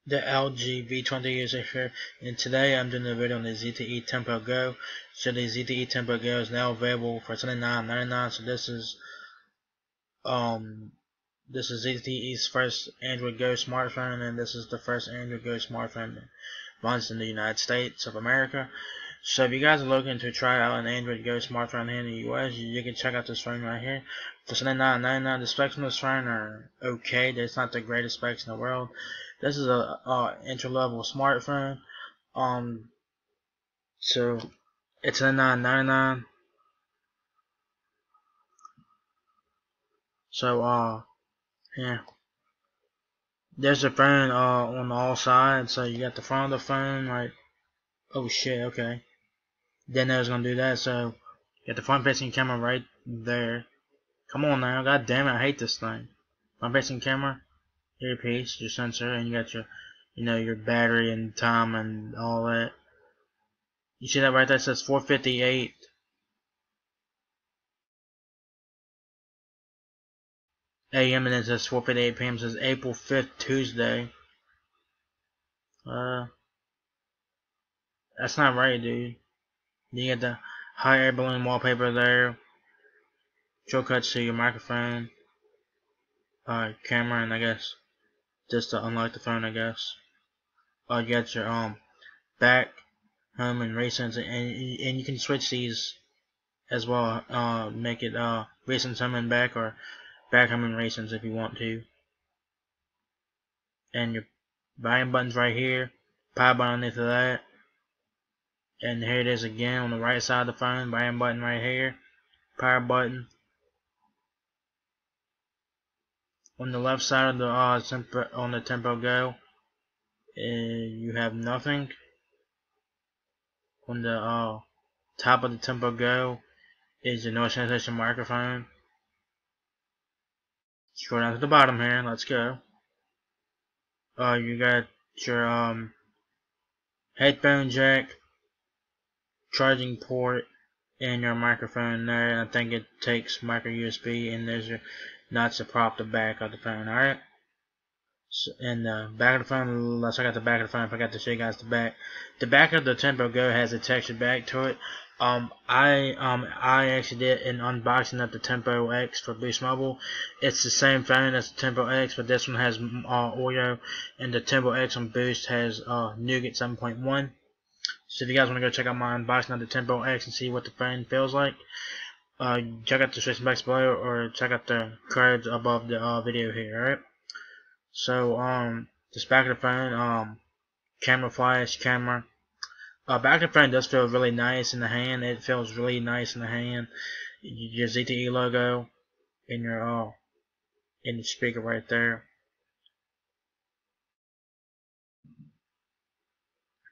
The LG V20 user here, and today I'm doing a video on the ZTE Tempo Go. So the ZTE Tempo Go is now available for $79.99. So this is ZTE's first Android Go smartphone, and this is the first Android Go smartphone launched in the United States of America. So if you guys are looking to try out an Android Go smartphone here in the US, you can check out this phone right here. For $79.99, the specs on this phone are okay. It's not the greatest specs in the world. This is a entry-level smartphone. So it's $79.99. So yeah. There's a phone on all sides. So you got the front of the phone, right? Oh shit, okay. Didn't know I was gonna do that. So you got the front facing camera right there. Come on now, god damn it, I hate this thing. Front facing camera, earpiece, your sensor, and you got your your battery and time and all that. You see that right there? It says 4:58 a.m. and it says 4:58 p.m. It says April 5th, Tuesday. That's not right, dude. You get the high air balloon wallpaper there. Shortcuts to your microphone, camera, and I guess just to unlock the phone, I guess. You got your back, home, and recent, and you can switch these as well. Make it recent, home, and back, or back, home, and recent if you want to. And your volume button's right here, power button underneath of that, and here it is again on the right side of the phone. Volume button right here, power button. On the left side of the on the Tempo Go, you have nothing. On the top of the Tempo Go is the noise cancellation microphone. Scroll down to the bottom here. Let's go. You got your headphone jack, charging port, and your microphone there. And I think it takes micro USB, and there's your nuts to prop the back of the phone. All right. So, and the back of the phone. Let's check out the back of the phone. I forgot to show you guys the back. The back of the Tempo Go has a textured back to it. I actually did an unboxing of the Tempo X for Boost Mobile. It's the same phone as the Tempo X, but this one has Oreo, and the Tempo X on Boost has Nougat 7.1. So if you guys want to go check out my unboxing of the Tempo X and see what the phone feels like, check out the description box below, or check out the cards above the video here. Alright. So this back of the phone, camera flash, camera. Back of the phone does feel really nice in the hand. It feels really nice in the hand. Your ZTE logo in your in the speaker right there.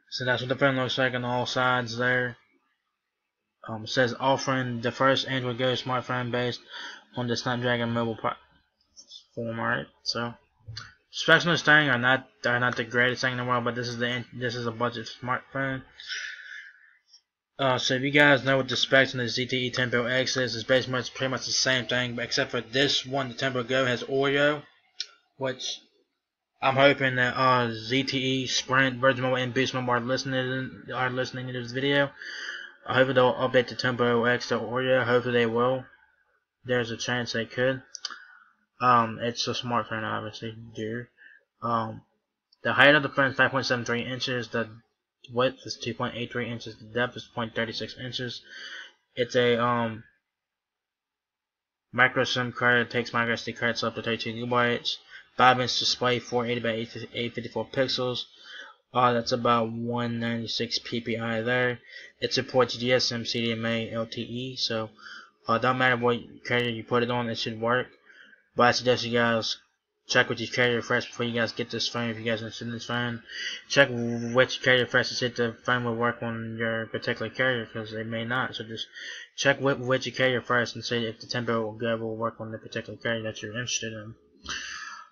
So that's what the phone looks like on all sides there. It says offering the first Android Go smartphone based on the Snapdragon mobile platform. Alright, so specs on this thing are not the greatest thing in the world, but this is a budget smartphone. So if you guys know what the specs on the ZTE Tempo X is, it's pretty much the same thing, but except for this one, the Tempo Go has Oreo, which I'm hoping that ZTE, Sprint, Virgin Mobile, and Boost Mobile are listening to this video. I hope they'll update the Tempo X to Oreo. Hopefully they will. There's a chance they could. It's a smartphone, obviously, dude. The height of the phone is 5.73 inches. The width is 2.83 inches. The depth is 0.36 inches. It's a micro SIM card. It takes micro SD cards up to 32 gigabytes. 5-inch display, 480 by 854 pixels. That's about 196 ppi there. It supports GSM, CDMA, LTE. So don't matter what carrier you put it on, it should work. But I suggest you guys check with your carrier first before you guys get this phone. If you guys are interested in this phone, check which carrier first to see if the phone will work on your particular carrier, because they may not. So just check which carrier first and see if the Tempo Go will work on the particular carrier that you're interested in.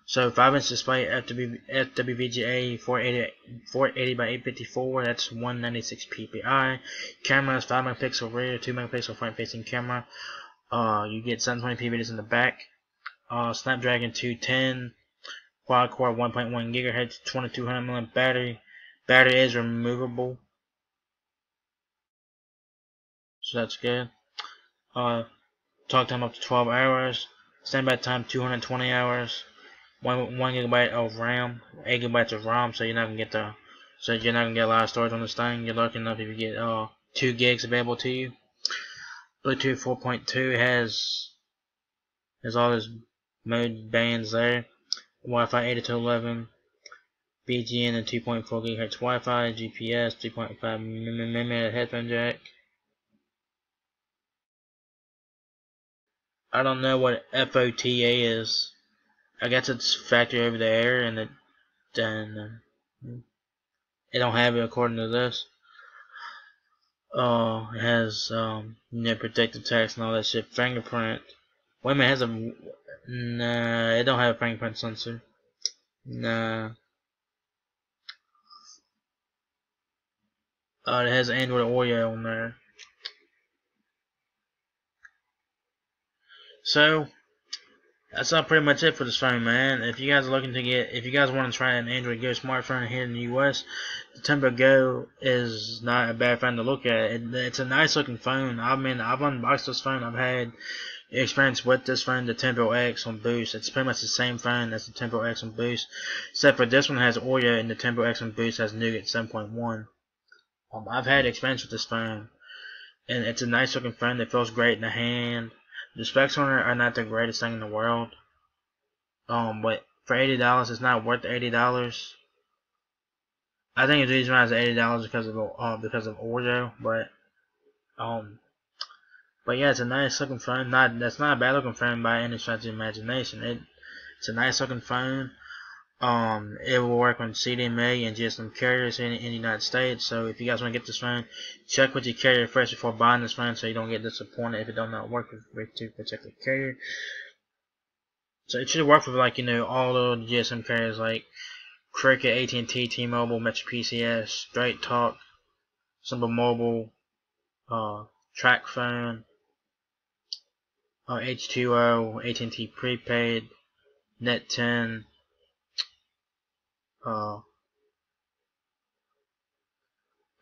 So 5-inch display, FWVGA 480 by 854. That's 196 ppi. Camera is 5 megapixel rear, 2 megapixel front facing camera. You get 720p videos in the back. Snapdragon 210, quad core, 1.1 gigahertz, 2200 mAh battery. Battery is removable, so that's good. Talk time up to 12 hours. Standby time 220 hours. 1 gigabyte of RAM, 8 gigabytes of ROM. So you're not gonna get a lot of storage on this thing. You're lucky enough if you get 2 gigs available to you. Bluetooth 4.2 has all those mode bands there. Wi-Fi 8 to 11. BGN and 2.4 GHz Wi-Fi, GPS, 3.5 mm headphone jack. I don't know what FOTA is. I guess it's factory over the air, and it don't have it according to this. It has protective text and all that shit. Fingerprint. Wait a minute, it has a nah. It don't have a fingerprint sensor. Nah. It has Android Oreo on there. So that's not pretty much it for this phone, man. If you guys are looking to if you guys want to try an Android Go smartphone here in the US, the Tempo Go is not a bad phone to look at. It's a nice looking phone. I mean, I've unboxed this phone. I've had experience with this phone, the Tempo X on Boost. It's pretty much the same phone as the Tempo X on Boost, except for this one has Oreo and the Tempo X on Boost has Nougat 7.1. I've had experience with this phone, and it's a nice looking phone that feels great in the hand. The specs on it are not the greatest thing in the world. But for $80, it's not worth the $80. I think it's the reason why it's $80 because of Oreo, but yeah, it's a nice looking phone. That's not a bad looking phone by any stretch of the imagination. It's a nice looking phone. It will work on CDMA and GSM carriers in the United States. So if you guys want to get this phone, check with your carrier first before buying this phone, so you don't get disappointed if it does not work with your particular carrier. So it should work with all the GSM carriers like Cricket, AT&T, T-Mobile, Metro PCS, Straight Talk, Simple Mobile, Track Phone, H2O, AT&T Prepaid, Net 10.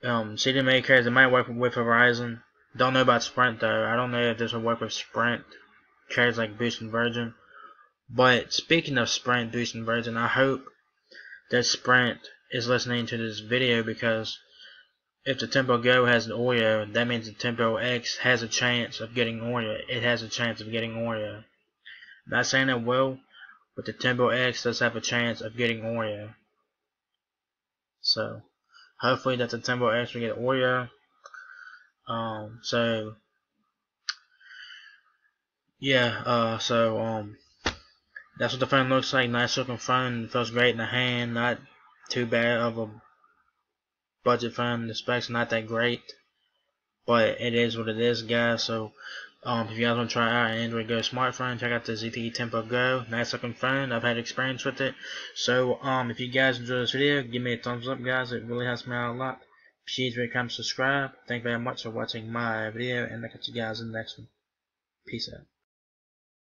CDMA carriers, it might work with Verizon. Don't know about Sprint though. I don't know if this will work with Sprint carriers like Boost and Virgin. But speaking of Sprint, Boost and Virgin, I hope that Sprint is listening to this video, because if the Tempo Go has an Oreo, that means the Tempo X has a chance of getting Oreo. It has a chance of getting Oreo. I'm not saying it will, but the Tempo X does have a chance of getting Oreo. So hopefully that the Tempo X will get Oreo. So yeah, that's what the phone looks like. Nice looking phone. It feels great in the hand. Not too bad of a budget phone. The specs are not that great, but it is what it is, guys. So if you guys want to try out an Android Go smartphone, check out the ZTE Tempo Go. Nice looking phone. I've had experience with it. So if you guys enjoyed this video, give me a thumbs up, guys. It really helps me out a lot. Please rate, comment, subscribe. Thank you very much for watching my video, and I'll catch you guys in the next one. Peace out.